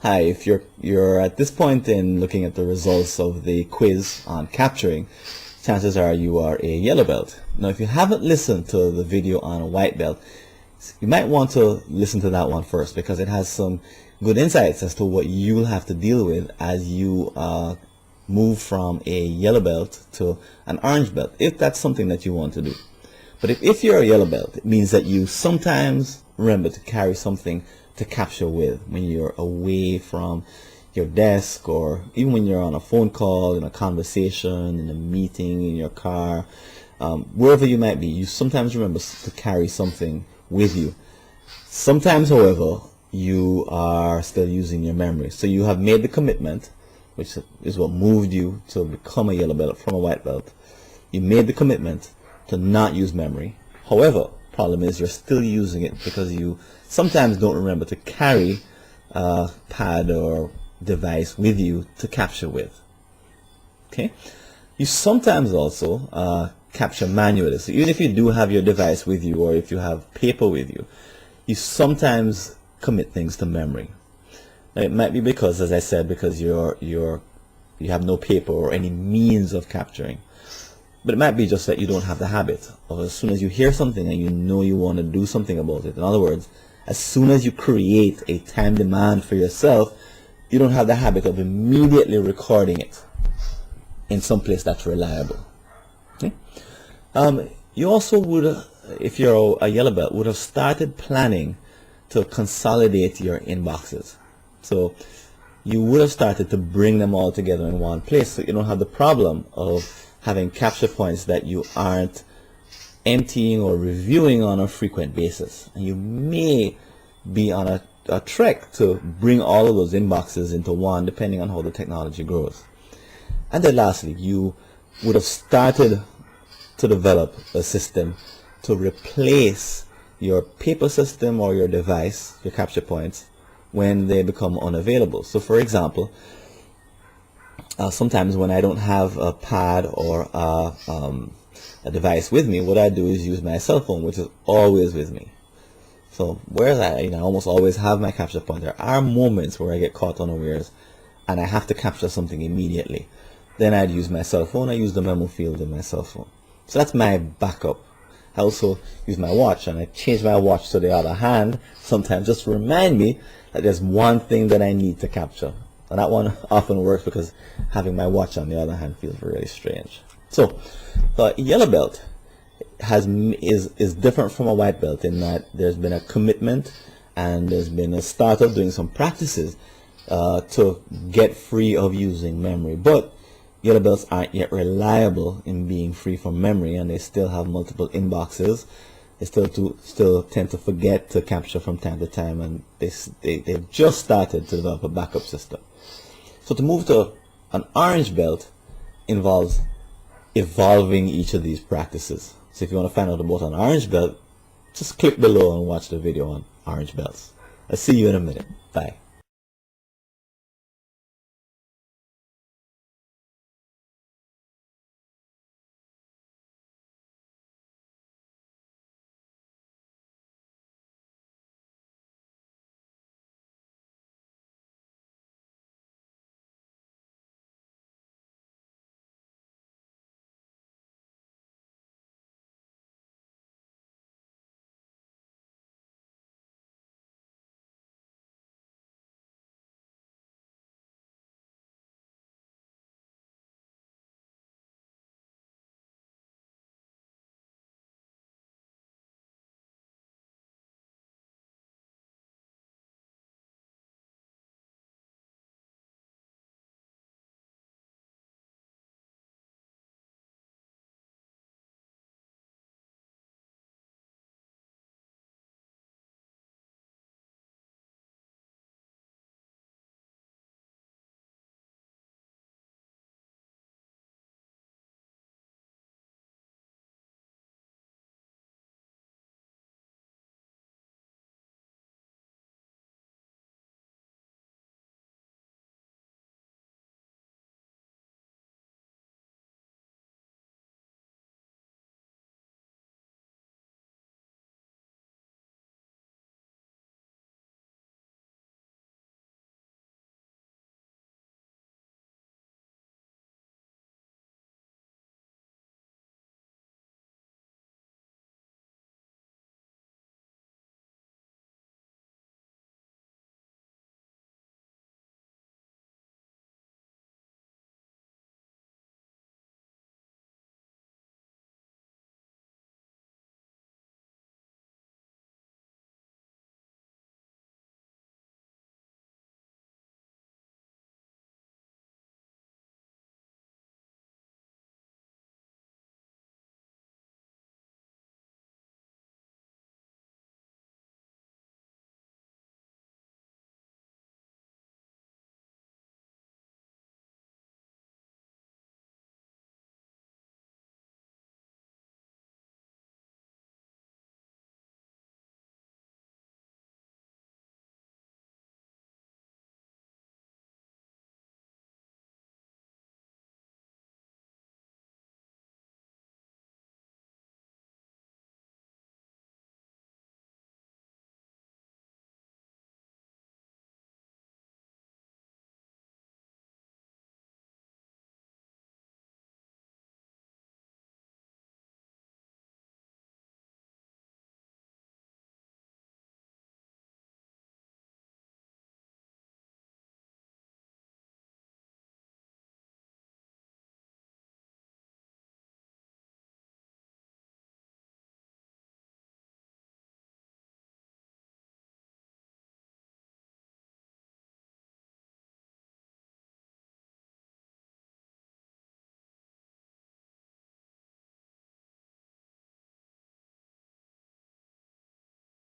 Hi, if you're at this point in looking at the results of the quiz on capturing, chances are you are a yellow belt. Now, if you haven't listened to the video on a white belt, you might want to listen to that one first because it has some good insights as to what you'll have to deal with as you move from a yellow belt to an orange belt, if that's something that you want to do. But if you're a yellow belt, it means that you sometimes remember to carry something to capture with when you're away from your desk, or even when you're on a phone call, in a conversation, in a meeting, in your car, wherever you might be. You sometimes remember to carry something with you. Sometimes, however, you are still using your memory. So you have made the commitment, which is what moved you to become a yellow belt from a white belt. You made the commitment to not use memory. However, problem is you're still using it because you sometimes don't remember to carry a pad or device with you to capture with. Okay, you sometimes also capture manually. So even if you do have your device with you, or if you have paper with you, you sometimes commit things to memory. Now, it might be because, as I said, because you have no paper or any means of capturing. But it might be just that you don't have the habit of, as soon as you hear something and you know you want to do something about it. In other words, as soon as you create a time demand for yourself, you don't have the habit of immediately recording it in some place that's reliable. Okay? You also would, if you're a yellow belt, would have started planning to consolidate your inboxes. So you would have started to bring them all together in one place, so you don't have the problem of having capture points that you aren't emptying or reviewing on a frequent basis. And you may be on a trek to bring all of those inboxes into one, depending on how the technology grows. And then lastly, you would have started to develop a system to replace your paper system or your device, your capture points, when they become unavailable. So for example, sometimes when I don't have a pad or a device with me, what I do is use my cell phone, which is always with me. So whereas I almost always have my capture point, there are moments where I get caught unawares and I have to capture something immediately. Then I'd use my cell phone. I use the memo field in my cell phone. So that's my backup. I also use my watch, and I change my watch to the other hand sometimes just to remind me that there's one thing that I need to capture. And that one often works because having my watch on the other hand feels really strange. So the yellow belt is different from a white belt in that there's been a commitment and there's been a start of doing some practices to get free of using memory. But yellow belts aren't yet reliable in being free from memory, and they still have multiple inboxes. They still tend to forget to capture from time to time, and they've just started to develop a backup system. So to move to an orange belt involves evolving each of these practices. So if you want to find out about an orange belt, just click below and watch the video on orange belts. I'll see you in a minute. Bye.